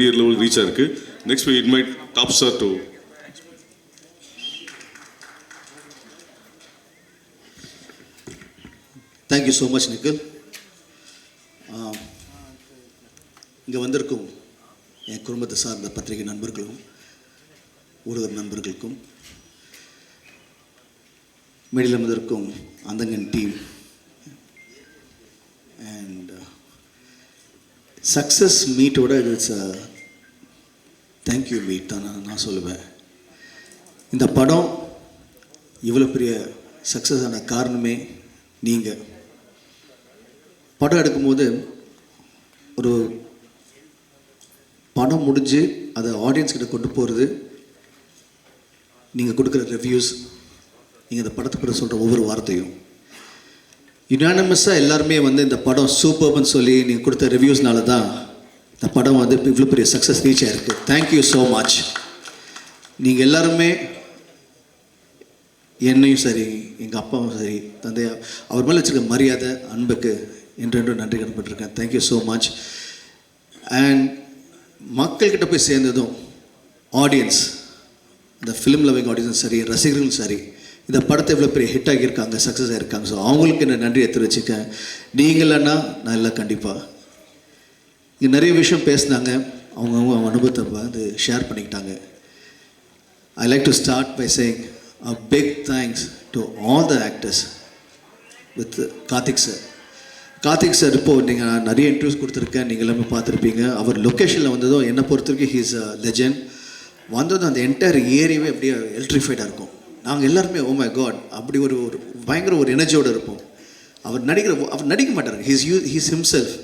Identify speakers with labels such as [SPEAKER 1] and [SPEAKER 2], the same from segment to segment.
[SPEAKER 1] level reach ஆயிருக்கு. Next we invite Top Star to
[SPEAKER 2] Thank you so much, Nikhil. இங்கே வந்திருக்கும் என் குடும்பத்தை சார்ந்த பத்திரிகை நண்பர்களும் ஊடக நண்பர்களுக்கும் மேடையில் வந்திருக்கும் அந்தங்கன் டீம் அண்ட் சக்ஸஸ் மீட்டோட இட்ஸ் தேங்க்யூ மீட் தான் நான் சொல்லுவேன். இந்த படம் இவ்வளோ பெரிய சக்ஸஸ் ஆன காரணமே நீங்கள். படம் எடுக்கும்போது ஒரு படம் முடிஞ்சு அதை ஆடியன்ஸ் கிட்ட கொண்டு போகிறது, நீங்கள் கொடுக்குற ரிவ்யூஸ், நீங்கள் இந்த படத்தை பற்றி சொல்கிற ஒவ்வொரு வார்த்தையும் யுனானிமஸாக எல்லாருமே இந்த படம் சூப்பர்னு சொல்லி நீங்கள் கொடுத்த ரிவ்யூஸ்னால தான் இந்த படம் இவ்வளோ பெரிய சக்ஸஸ் ரீச் ஆகிருக்கு. Thank you so much. நீங்கள் எல்லாருமே என்னையும் சரி, எங்கள் அப்பாவும் சரி, தந்தையா அவர் மேலே வச்சுருக்க மரியாதை, அன்புக்கு என்றென்றும் நன்றி கடன்பட்டிருக்கேன். Thank you so much. அண்ட் மக்கள்கிட்ட போய் சேர்ந்ததும் ஆடியன்ஸ், இந்த ஃபிலிம் லவ்விங் ஆடியன்ஸும் சரி, ரசிகர்களும் சரி, இந்த படத்தை இவ்வளோ பெரிய ஹிட் ஆகியிருக்காங்க, சக்ஸஸ் ஆகியிருக்காங்க. ஸோ அவங்களுக்கு என்ன நன்றியை தெரிவிச்சுக்கேன். நீங்களன்னா நான் இல்லை கண்டிப்பாக. இங்கே நிறைய விஷயம் பேசினாங்க, அவங்க அனுபவத்தை ஷேர் பண்ணிக்கிட்டாங்க. I like to start by saying a big thanks to all the actors with Karthik sir. Karthik sir இப்போ நீங்கள் நிறைய இன்டர்வியூஸ் கொடுத்துருக்கேன், நீங்கள் எல்லாமே பார்த்துருப்பீங்க. அவர் லொக்கேஷனில் வந்ததும் என்னை பொறுத்த வரைக்கும் ஹீஸ் அ லெஜெண்ட். வந்ததும் அந்த என்டையர் ஏரியாவே அப்படியே எலக்ட்ரிஃபைடாக இருக்கும். நாங்கள் எல்லாருமே ஓ மை காட் அப்படி ஒரு பயங்கர ஒரு எனர்ஜியோடு இருப்போம். அவர் நடிக்க மாட்டார், ஹீஸ் ஹிம்செல்ஃப்.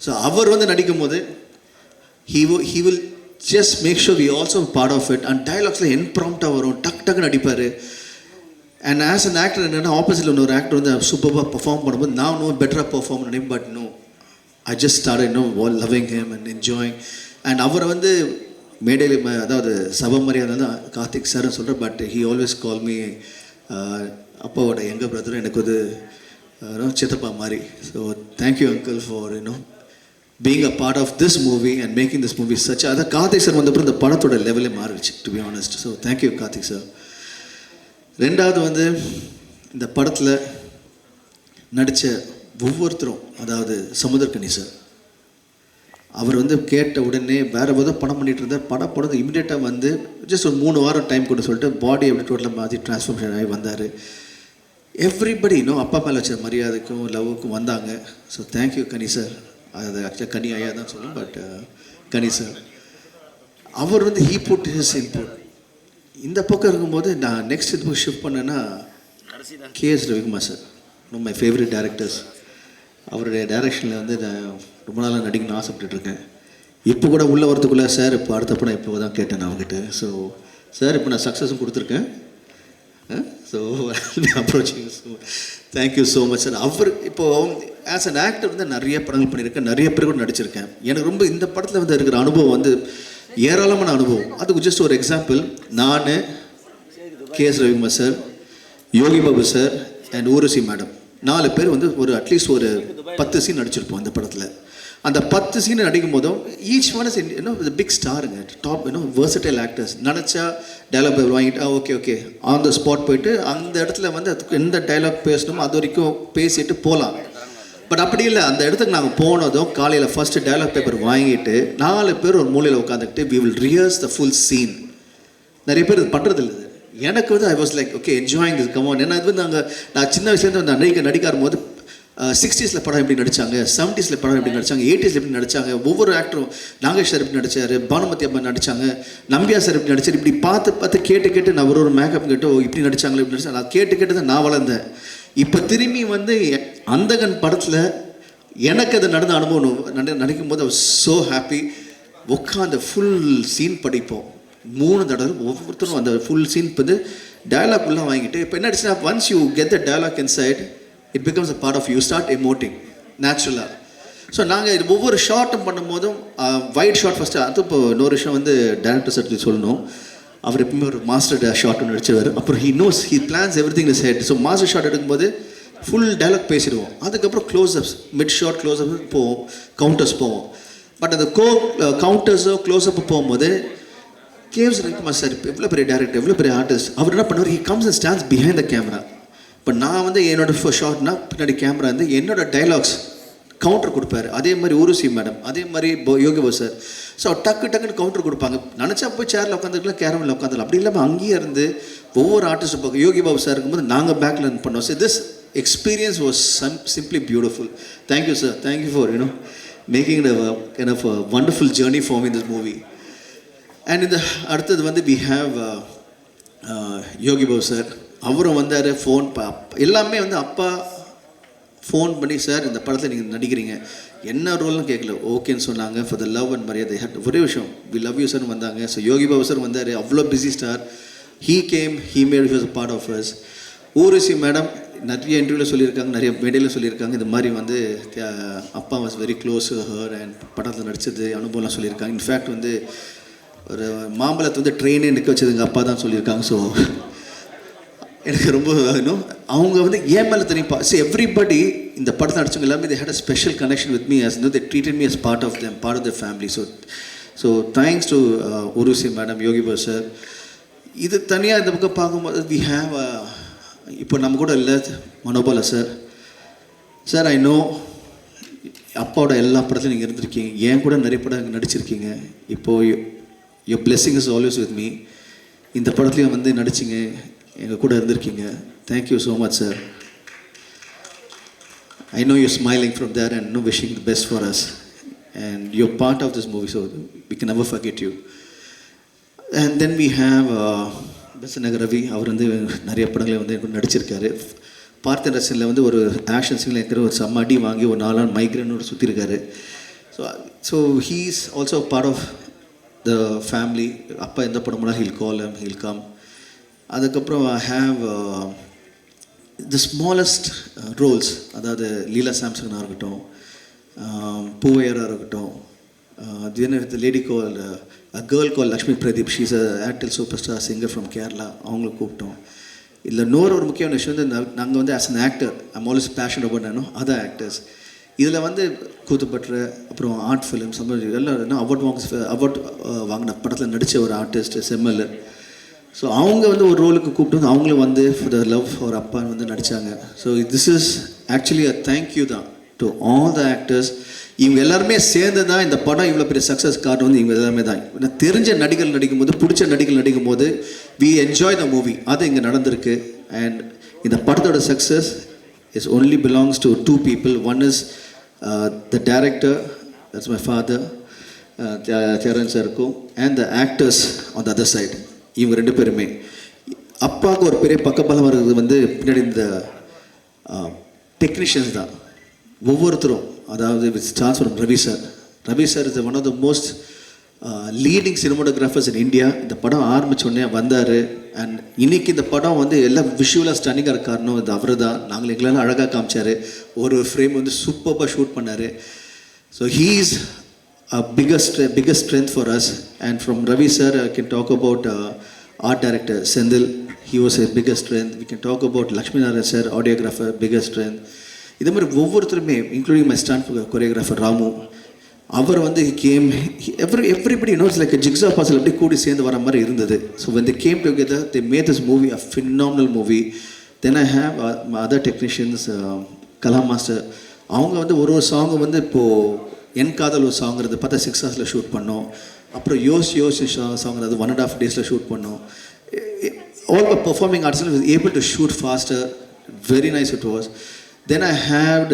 [SPEAKER 2] ஸோ அவர் நடிக்கும் போது he will just make sure we also part of it. And dialoguesல இம்ப்ராம்ப்டாக வரும், டக்குன்னு நடிப்பார். அண்ட் ஆஸ் அன் ஆக்டர் என்னென்னா ஆப்போசிட்டில் இன்னொரு ஆக்டர் சூப்பராக பர்ஃபார்ம் பண்ணும்போது நான் இன்னும் பெட்டராக பர்ஃபார்ம் பண்ணேன். But no, I just started loving him and enjoying. And அவரை மேடையில் அதாவது சபை மரியாதை தான் கார்த்திக் சார்னு சொல்கிறேன். But he always call me அப்பாவோட எங்கள் பிரதரும், எனக்கு சித்தப்பா மாதிரி. So thank you uncle for being a part of this movie and making this movie such a Karthik sir வந்தப்பறம் இந்த படத்தோட லெவலே மாறிடுச்சு, to be honest. So thank you Karthik sir. ரெண்டாவது இந்த படத்தில் நடித்த ஒவ்வொருத்தரும், அதாவது சமுத்திரக்கனி சார், அவர் கேட்ட உடனே வேறு ஏதோ படம் பண்ணிகிட்டு இருந்தார். படம் இமீடியட்டாக ஜஸ்ட் ஒரு 3 வாரம் டைம் கொண்டு சொல்லிட்டு பாடி எப்படி டோட்டலாக மாற்றி ட்ரான்ஸ்ஃபார்மேஷன் ஆகி வந்தார். எவ்ரிபடி அப்பா மேலே வச்ச மரியாதைக்கும் லவ்வுக்கும் வந்தாங்க. So thank you Kani sir. அது ஆக்சுவலாக கனி ஐயா தான் சொல்லுவேன், பட் கனி சார் அவர் ஹீ புட் ஹிஸ் இன்புட். இந்த பக்கம் இருக்கும்போது நான் நெக்ஸ்ட் இது ஷிஃப்ட் பண்ணேன்னா KS Ravikumar sir, one my favourite directors. அவருடைய டைரக்ஷனில் நான் ரொம்ப நாளாக நடிக்கணும்னு ஆசைப்பட்டுருக்கேன். இப்போ கூட உள்ளே வரத்துக்குள்ளே சார் இப்போ அடுத்த படம் இப்போ தான் கேட்டேன் நான் அவங்ககிட்ட. ஸோ சார் இப்போ நான் சக்ஸஸும் கொடுத்துருக்கேன். So approaching. So thank you so much sir. அவர் இப்போது ஆஸ் அன் ஆக்டர் நிறைய படங்கள் பண்ணியிருக்கேன், நிறைய பேர் கூட நடிச்சிருக்கேன். எனக்கு ரொம்ப இந்த படத்தில் இருக்கிற அனுபவம் ஏராளமான அனுபவம். அதுக்கு ஜஸ்ட் ஒரு எக்ஸாம்பிள், நான், KS Ravikumar sir, Yogi Babu sir and Urvashi madam 4 பேர் ஒரு அட்லீஸ்ட் ஒரு 10 சீன் நடிச்சிருப்போம் இந்த படத்தில். அந்த 10 சீன் நடிக்கும் போதும் ஈச் ஒன் இஸ் பிக் ஸ்டாருங்க, டாப் வெர்சடைல் ஆக்டர்ஸ். நினச்சா டைலாக் பேப்பர் வாங்கிட்டு ஓகே ஆன் த ஸ்பாட் போயிட்டு அந்த இடத்துல அதுக்கு எந்த டைலாக் பேசணுமோ அது வரைக்கும் பேசிட்டு போகலாம். பட் அப்படி இல்லை, அந்த இடத்துக்கு நாங்கள் போனதும் காலையில் ஃபஸ்ட்டு டைலாக் பேப்பர் வாங்கிட்டு 4 பேர் ஒரு மூலையில் உட்காந்துக்கிட்டு we will rehearse the full scene. நிறைய பேர் இது பண்ணுறதில்ல. எனக்கு I was like okay enjoying this come on. ஏன்னா நான் சின்ன வயசுலேருந்து நடிக்க ஆரம்போது 60s படம் எப்படி நடித்தாங்க, 70s படம் எப்படி நடித்தாங்க, 80s எப்படி நடித்தாங்க, ஒவ்வொரு ஆக்டரும் நாகேஷ் சார் எப்படி நடித்தார், பானுமதி அம்மா நடித்தாங்க, நம்பியா சார் எப்படி நடித்தார், இப்படி பார்த்து கேட்டு நான் ஒரு மேக்கப் கேட்டு இப்படி நடித்தாங்களே இப்படி நடித்தாங்க. நான் கேட்டு தான் நான் வளர்ந்தேன். இப்போ திரும்பி அந்தகன் படத்தில் எனக்கு அது நடந்த அனுபவம் நடிக்கும் போது I was so happy. உட்காந்து ஃபுல் சீன் படிப்போம் 3 தடவை ஒவ்வொருத்தரும் அந்த ஃபுல் சீன் டயலாக் உள்ளே வாங்கிட்டு. இப்போ என்ன ஆச்சுன்னா once you get the dialogue inside it becomes a part of you, start emoting நேச்சுரலாக. ஸோ நாங்கள் இது ஒவ்வொரு ஷார்ட்டும் பண்ணும்போதும் வைட் ஷார்ட் ஃபஸ்ட்டு. அது இப்போ இன்னொரு விஷயம் டேரக்டர் சார் சொல்லணும், அவர் எப்பவுமே ஒரு மாஸ்டர் ஷார்ட் ஒன்று நடிச்சிருவார். அப்புறம் ஹி பிளான்ஸ் எவ்ரி திங் is head. So master shot எடுக்கும்போது ஃபுல் டைலாக் பேசிடுவோம். அதுக்கப்புறம் க்ளோஸ்அப்ஸ், மிட் ஷார்ட் க்ளோஸ்அப் போவோம், கவுண்டர்ஸ் போவோம். பட் அந்த கவுண்டர்ஸோ க்ளோஸ்அப் போகும்போது கேவ்ஸ் ரவிக்குமார் சார் இப்போ எவ்வளோ பெரிய டேரக்டர், எவ்வளோ பெரிய ஆர்டிஸ்ட், அவர் என்ன பண்ணுவார், he comes and stands behind the camera. இப்போ நான் வந்து என்னோட ஷார்ட்னா பின்னாடி கேமரா வந்து என்னோட டைலாக்ஸ் கவுண்டர் கொடுப்பாரு. அதே மாதிரி ஊருசி மேடம், அதே மாதிரி யோகி பாபு சார். ஸோ டக்குன்னு கவுண்டர் கொடுப்பாங்க. நினச்சா போய் சேரில் உட்காந்துருக்கலாம், கேரமில் உட்காந்துக்கலாம். அப்படி இல்லாமல் அங்கேயே இருந்து ஒவ்வொரு ஆர்டிஸ்ட்டும் பார்க்க யோகி பாபு சார் இருக்கும்போது நாங்கள் பேக்கில் இருந்து பண்ணோம். So this experience was simply beautiful. Thank you, sir. Thank you for making it a kind of a wonderful journey for me in this movie. And in the அடுத்தது வந்து we have Yogi Babu sir. அவரும் வந்தார். Phone எல்லாமே வந்து அப்பா phone பண்ணி, sir இந்த படத்தில் நீங்கள் நடிக்கிறீங்க, என்ன ரோல்னு கேட்கல, ஓகேன்னு சொன்னாங்க. ஃபார் த லவ் அண்ட் மரியாதை ஒரே விஷயம், வி லவ் யூ சார்னு வந்தாங்க. ஸோ யோகி பாபு சார் வந்தார். அவ்வளோ busy star. He came, he made he was a part of us. Urvashi madam நிறைய இன்டர்வியூவில் சொல்லியிருக்காங்க, நிறைய மேடையில் சொல்லியிருக்காங்க, இந்த மாதிரி வந்து அப்பா was very close to her and படத்தில் நடித்தது அனுபவம்லாம் சொல்லியிருக்காங்க. இன்ஃபேக்ட் வந்து ஒரு மாம்பழத்தை வந்து ட்ரெயினே நிற்க வச்சதுங்க அப்பா தான் சொல்லியிருக்காங்க. ஸோ எனக்கு ரொம்ப வேணும். அவங்க வந்து ஏன் மேலே தெரியுப்பா. ஸோ எவ்ரிபடி இந்த படத்தில் நடிச்சவங்க எல்லாமே they had a special connection with me, as they treated me as part of them, part of their family. So thanks to Urvashi madam, Yogi Babu sir. இது தனியாக இந்த பக்கம் பார்க்கும்போது we have இப்போ நம்ம கூட இல்லை Manobala sir. Sir I know அப்பாவோட எல்லா படத்துலையும் நீங்கள் இருந்திருக்கீங்க, ஏன் கூட நிறைய படம் நடிச்சிருக்கீங்க. இப்போது your blessing is always with me. இந்த படத்துலையும் வந்து நடிச்சிங்க, எங்கள் கூட இருந்திருக்கீங்க. Thank you so much sir. I know you're smiling from there and wishing the best for us. And you're part of this movie, so we can never forget you. And then we have Besant Nagar Ravi. அவர் வந்து நிறைய படங்களை வந்து நடிச்சிருக்காரு. பார்த்தன் ரசனில் வந்து ஒரு action சீனில் இருக்கிற ஒரு செம்ம அடி வாங்கி ஒரு 4 நாள் மைக்ரேனோட சுற்றிருக்காரு. So he is also part of the family. அப்பா எந்த படம்னா he'll call him, he'll come. அதுக்கப்புறம் I have the smallest roles, அதாவது லீலா சாம்சனாக இருக்கட்டும், பூவையராக இருக்கட்டும், the lady called a girl called Lakshmi Pradeep. She's a Airtel superstar singer from Kerala. அவங்களை கூப்பிட்டோம். இதில் இன்னொரு ஒரு முக்கியமான விஷயம் வந்து நாங்கள் வந்து as an actor I'm always fashion about other actors. இதில் வந்து கூத்துப்பற்ற அப்புறம் ஆர்ட் ஃபிலிம் சம்பந்தம் எல்லாம் அவார்ட் வாங்கின படத்தில் நடித்த ஒரு ஆர்டிஸ்ட் செம்மல். ஸோ அவங்க வந்து ஒரு ரோலுக்கு கூப்பிட்டு வந்து அவங்களும் வந்து ஃபார் த லவ் ஃபார் அப்பா வந்து நடித்தாங்க. So this is actually a thank you தான் டு ஆல் த ஆக்டர்ஸ். இவங்க எல்லாருமே சேர்ந்து தான் இந்த படம் இவ்வளோ பெரிய சக்ஸஸ் கார்டு வந்து இவங்க எல்லாருமே தான். தெரிஞ்ச நடிகர்கள் நடிக்கும்போது, பிடிச்ச நடிகர்கள் நடிக்கும்போது வி என்ஜாய் த மூவி. அது இங்கே நடந்திருக்கு. அண்ட் இந்த படத்தோட success is only belongs to 2 people. One is the director, that's my father Thiagarajan சாருக்கும், and the actors on the other side. இவங்க 2 பேருமே. அப்பாவுக்கு ஒரு பெரிய பக்கபலம் வருது வந்து பின்னாடி இந்த டெக்னீஷியன்ஸ் தான் ஒவ்வொருத்தரும். அதாவது with stars from Ravi sir. Ravi sir is one of the most leading cinematographers in India. இந்த படம் ஆரம்பித்தோடனே வந்தார். அண்ட் இன்றைக்கி இந்த படம் வந்து எல்லாம் விஷுவலாக ஸ்டன்னிங்காக இருக்க காரணம் இது அவர் தான். நாங்கள் எங்களெல்லாம் அழகாக காமிச்சார். ஒரு ஃப்ரேம் வந்து சூப்பராக ஷூட் பண்ணார். So he is biggest strength for us. And from Ravi sir I can talk about art director Sendil. He was a biggest strength. We can talk about Lakshmi Narayan sir, audiographer, biggest strength. இதே மாதிரி ஒவ்வொருத்தருமே, including my stunt choreographer Ramu, அவர் வந்து came everybody knows like jigsaw puzzle அப்படி கூடி சேர்ந்து வர மாதிரி இருந்தது. So when they came together they made this movie a phenomenal movie. Then I have other technicians, Kala master. அவங்க வந்து ஒரு சாங் வந்து இப்போது என் காதல் ஒரு சாங்கிறது பார்த்தா 6 hours ஷூட் பண்ணோம். அப்புறம் யோஸ் சாங்கிறது 1.5 days ஷூட் பண்ணோம். All the performing arts was able to shoot faster. Very nice it was. Then I had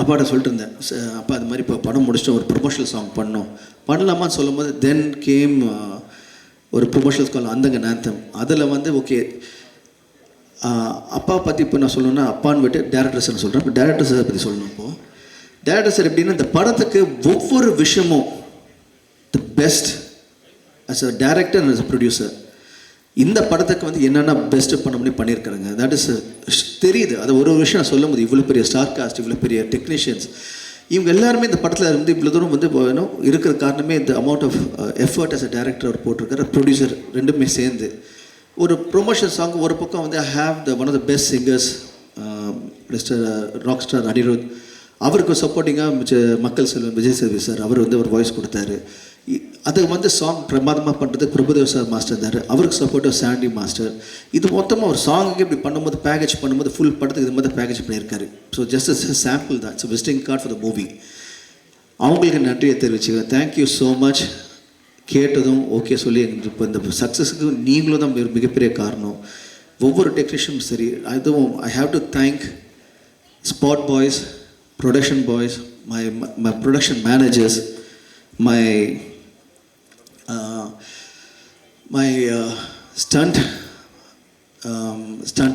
[SPEAKER 2] அப்பாட்ட சொல்லிட்டு இருந்தேன், அப்பா அது மாதிரி இப்போ படம் முடிச்சுட்டு ஒரு ப்ரொமோஷனல் சாங் பண்ணலாமான்னு சொல்லும் போது தென் கேம் ஒரு ப்ரொமோஷனல் கால் அந்தங்க நேந்தம். அதில் வந்து ஓகே அப்பா பற்றி இப்போ நான் சொல்லணுன்னா அப்பான்னு விட்டு டேரக்டர் சார் சொல்கிறேன். இப்போ டேரக்டர் சார் பற்றி சொல்லணும். இப்போது டேரக்டர் சார் எப்படின்னா இந்த படத்துக்கு ஒவ்வொரு விஷயமும் the best as a director and as a producer. இந்த படத்துக்கு வந்து என்னென்ன பெஸ்ட்டு பண்ண முடியும் பண்ணியிருக்காங்க. தட் இஸ் தெரியுது. அது ஒரு விஷயம் நான் சொல்லும் போது இவ்வளோ பெரிய ஸ்டார் காஸ்ட், இவ்வளோ பெரிய டெக்னீஷியன்ஸ், இவங்க எல்லாருமே இந்த படத்தில் இருந்து இவ்வளோ தூரம் வந்து இருக்கிற காரணமே இந்த amount of effort as a director அவர் போட்டிருக்காரு, ப்ரொடியூசர் ரெண்டுமே சேர்ந்து. ஒரு ப்ரொமோஷன் சாங் ஒரு பக்கம் வந்து I have the one of the best singers mister rock star Anirudh. அவருக்கு சப்போர்ட்டிங்காக மக்கள் செல்வன் விஜய் சேதுபதி சார் அவர் வந்து ஒரு வாய்ஸ் கொடுத்தாரு. அது வந்து சாங் பிரமாதமாக பண்ணுறது பிரபுதேவ் சார் மாஸ்டர் இருந்தார், அவருக்கு சப்போர்ட்டாக சாண்டி மாஸ்டர். இது மொத்தமாக ஒரு சாங்குக்கு இப்படி பண்ணும்போது பேக்கேஜ் பண்ணும்போது ஃபுல் படத்துக்கு இது மாதிரி பேக்கேஜ் பண்ணியிருக்காரு. ஸோ ஜஸ்ட் சாம்பிள் தான், it's visiting card for the movie. அவங்களுக்கு நன்றியை தெரிவிச்சுக்கிறேன். Thank you so much. கேட்டதும் ஓகே சொல்லி எங்களுக்கு இப்போ இந்த சக்ஸஸுக்கு நீங்களும் தான் மிகப்பெரிய காரணம். ஒவ்வொரு டெக்னீஷியனும் சரி, அதுவும் I have to thank spot boys, production boys, my production managers, my stunt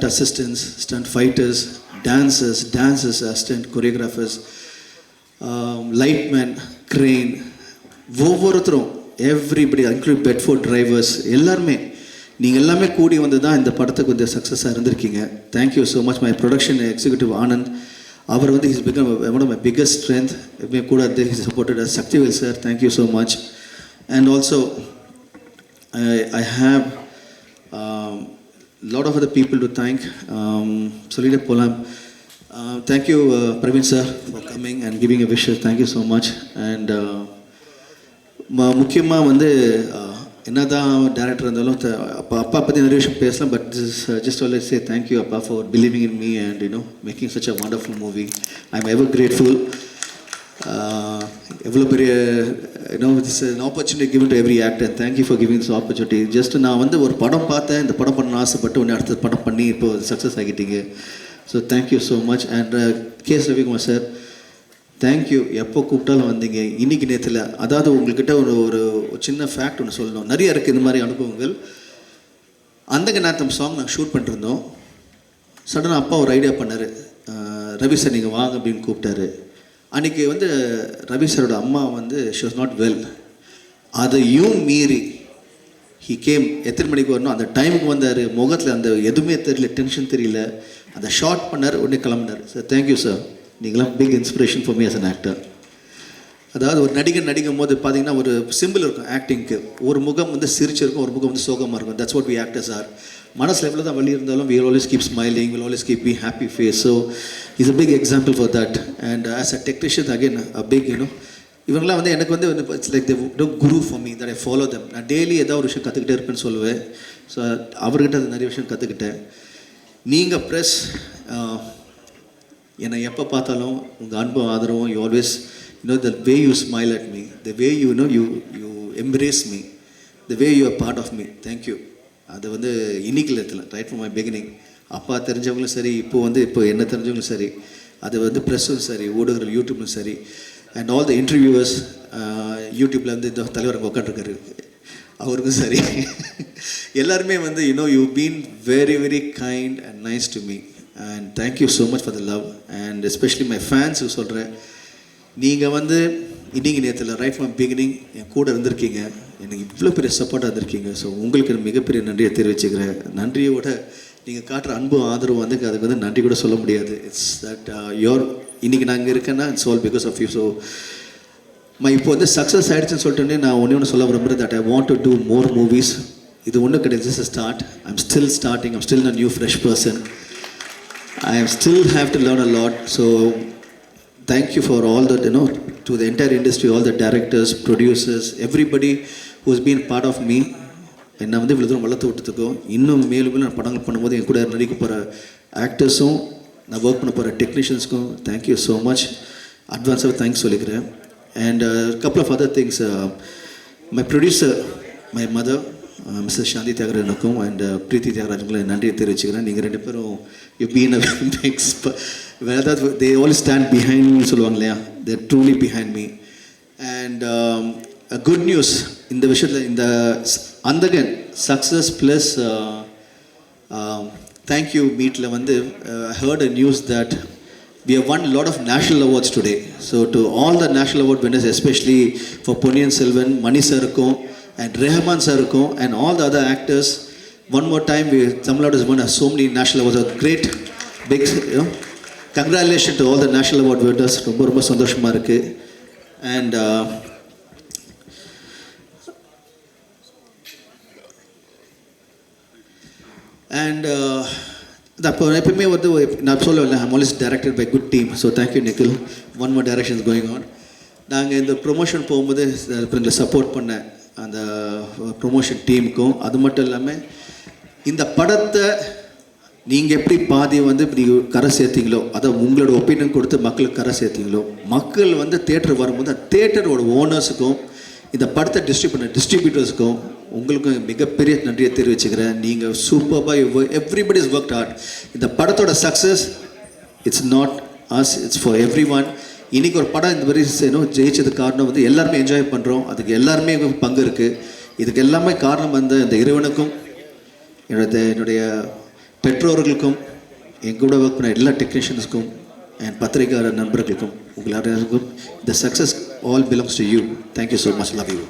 [SPEAKER 2] assistants, stunt fighters, dancers, assistant choreographers, lightmen, crane, ஒவ்வொருத்தரும் எவ்ரிபடி இன்க்ளூட் பெட்ஃபோர்ட் டிரைவர்ஸ் எல்லாருமே நீங்கள் எல்லாமே கூடி வந்து தான் இந்த படத்துக்கு வந்து சக்ஸஸாக இருந்திருக்கீங்க. Thank you so much. My production executive Anand, அவர் வந்து he's become one of my biggest strength. எப்பவுமே கூட இருந்து he's supported us. Sakthivel sir, thank you so much. And also I have lot of other people to thank. சொல்லிட்டு போகலாம். Thank you Praveen sir for coming and giving a wishes. Thank you so much. And முக்கியமாக வந்து என்ன தான் director இருந்தாலும் அப்பா பற்றி நிறைய விஷயம் பேசலாம். But just always say thank you அப்பா for believing in me and you know making such a wonderful movie. I am ever grateful. எவ்வளோ பெரிய you know this an opportunity given to every actor. Thank you for giving this opportunity. Just நான் வந்து ஒரு படம் பார்த்தேன், இந்த படம் பண்ண ஆசைப்பட்டு உடனே அடுத்த படம் பண்ணி இப்போ சக்ஸஸ் ஆகிட்டீங்க. So thank you so much. And KS Ravikumar sir, thank you. எப்போ கூப்பிட்டாலும் வந்தீங்க. இன்றைக்கி நேரத்தில் அதாவது உங்கள்கிட்ட ஒரு சின்ன ஃபேக்ட் ஒன்று சொல்லணும். நிறைய இருக்குது இந்த மாதிரி அனுபவங்கள். அந்த நேரத்தம் சாங் நாங்கள் ஷூட் பண்ணிருந்தோம். சடனாக அப்பா ஒரு ஐடியா பண்ணார், ரவி சார் நீங்கள் வாங்க அப்படின்னு கூப்பிட்டாரு. அன்றைக்கி வந்து ரவி சாரோட அம்மா வந்து ஷி வாஸ் நாட் வெல். அதையும் மீறி ஹி கேம். எத்தனை மணிக்கு வரணும் அந்த டைமுக்கு வந்தார். முகத்தில் அந்த எதுவுமே தெரியல, டென்ஷன் தெரியல. அந்த ஷார்ட் பண்ணார், உடனே கிளம்பினார். சார் தேங்க்யூ சார், நீங்களாம் big inspiration for me as an actor. அதாவது ஒரு நடிக்கும் போது பார்த்தீங்கன்னா ஒரு சிம்பிள் இருக்கும் ஆக்டிங்க்கு. ஒரு முகம் வந்து சிரிச்சிருக்கும், ஒரு முகம் வந்து சோகமாக இருக்கும். That's what we actors are. மனசில் எவ்வளோ தான் வழி இருந்தாலும் we always keep smiling, will always keep be happy face. So is a big example for that. And as a technician again a big you know இவங்களாம் வந்து எனக்கு வந்து it's like the guru for me that I follow them. நான் daily ஏதாவது ஒரு விஷயம் கற்றுக்கிட்டே இருப்பேன்னு சொல்லுவேன். ஸோ அவர்கிட்ட அது நிறைய விஷயம் கற்றுக்கிட்டேன். நீங்கள் ப்ரெஸ் என்னை எப்போ பார்த்தாலும் உங்கள் அன்பு ஆதரவும், you always you know the way you smile at me, the way you know you embrace me, the way you are part of me. Thank you. அது வந்து இன்னைக்கு இடத்துல ரைட் ஃப்ரம் மை பிகினிங். அப்பா தெரிஞ்சவங்களும் சரி, இப்போ என்ன தெரிஞ்சவங்களும் சரி, அது வந்து ப்ரெஸ்ஸும் சரி, ஊடகங்கள் யூடியூப்லும் சரி, அண்ட் ஆல் த இன்டர்வியூவர்ஸ் யூடியூப்பில் வந்து இந்த தலைவர் அங்கே உட்காந்துருக்காரு அவருக்கும் சரி, எல்லாருமே வந்து you know you been very very kind and nice to me. And thank you so much for the love. And especially my ஃபேன்ஸுக்கு சொல்கிறேன், நீங்கள் வந்து இன்றைக்கி நேரத்தில் ரைட் ஃப்ரம் பிகினிங் என் கூட இருந்திருக்கீங்க, எனக்கு இவ்வளோ பெரிய சப்போர்ட்டாக இருந்திருக்கீங்க. ஸோ உங்களுக்கு மிகப்பெரிய நன்றியை தெரிவிச்சுக்கிறேன். நன்றியோட நீங்கள் காட்டுற அன்பு ஆதரவு வந்து அதுக்கு வந்து நன்றி கூட சொல்ல முடியாது. இட்ஸ் தட் யோர் இன்றைக்கி நான் இங்கே இருக்கேன்னா it's all because of you. So இப்போ வந்து சக்ஸஸ் ஆகிடுச்சுன்னு சொல்லிட்டு நான் ஒன்று சொல்ல விரும்புகிறேன், that I want to do more movies. இது ஒன்றும் கிடையாது, just start. I'm still starting. I'm still a new fresh person. I still have to learn a lot. So thank you for all that, you know, to the entire industry, all the directors, producers, everybody who's been part of me. என்னை வந்து இவ்வளோ தூரம் வளர்த்து விட்டதுக்கும், இன்னும் மேலும் மேலும் நான் படங்கள் பண்ணும்போது என் கூட நடிக்க போகிற ஆக்டர்ஸும், நான் ஒர்க் பண்ண போகிற டெக்னீஷியன்ஸ்க்கும் தேங்க்யூ ஸோ மச். அட்வான்ஸாக தேங்க்ஸ் சொல்லிக்கிறேன். And couple of other things, my producer, my mother Mrs Shanthi தியாகராஜனுக்கும் அண்ட் பிரீத்தி தியாகராஜனுக்கும் நன்றியை தெரிவிச்சுக்கிறேன். நீங்கள் ரெண்டு பேரும் யூ பீன் அதாவது தே ஆல் ஸ்டாண்ட் பிஹைண்ட் சொல்லுவாங்க இல்லையா, they're truly behind me. And good news இந்த விஷயத்தில், இந்த அந்தகன் சக்ஸஸ் ப்ளஸ் தேங்க்யூ மீட்டில் வந்து heard a news that we have won a lot of national awards today. So to all the national award winners, especially for Ponniyin Selvan, Mani sirukkum and Rehman sirukkum and all the other actors, one more time Tamil Nadu has won so many national awards. A great big, you know, congratulations to all the national award winners. ரொம்ப ரொம்ப சந்தோஷமா இருக்கு. And அப்போ எப்பவுமே வந்து நான் சொல்லல I'm always directed by good team. So thank you Nikhil. One more direction is going on. நாங்கள் இந்த ப்ரொமோஷன் போகும்போது எங்களை சப்போர்ட் பண்ண அந்த ப்ரொமோஷன் டீமுக்கும், அது மட்டும் இல்லாமல் இந்த படத்தை நீங்கள் எப்படி பாதி வந்து இப்படி கரை சேர்த்தீங்களோ, அதை உங்களோட ஒப்பீனியன் கொடுத்து மக்களுக்கு கரை சேர்த்தீங்களோ, மக்கள் வந்து தேட்டர் வரும்போது அந்த தேட்டரோட ஓனர்ஸுக்கும் இந்த படத்தை டிஸ்ட்ரிபியூட்டர்ஸுக்கும் உங்களுக்கும் மிகப்பெரிய நன்றியை தெரிவிச்சுக்கிறேன். நீங்கள் சூப்பராக எவ்ரிபடி இஸ் ஒர்க் ஹார்ட். இந்த படத்தோட success it's not us, it's for every. இன்றைக்கி ஒரு படம் இந்த மாதிரி ஜெயிச்சதுக்கு காரணம் வந்து எல்லாருமே என்ஜாய் பண்ணுறோம், அதுக்கு எல்லாருமே பங்கு இருக்குது. இதுக்கு எல்லாமே காரணம் வந்து இந்த இறைவனுக்கும் என்னுடைய பெற்றோர்களுக்கும் எங்கூட ஒர்க் பண்ண எல்லா டெக்னீஷியன்ஸுக்கும் அண்ட் பத்திரிகையாளர் நண்பர்களுக்கும் உங்கள் எல்லாருக்கும் இந்த success all belongs to you. Thank you so much. Love you.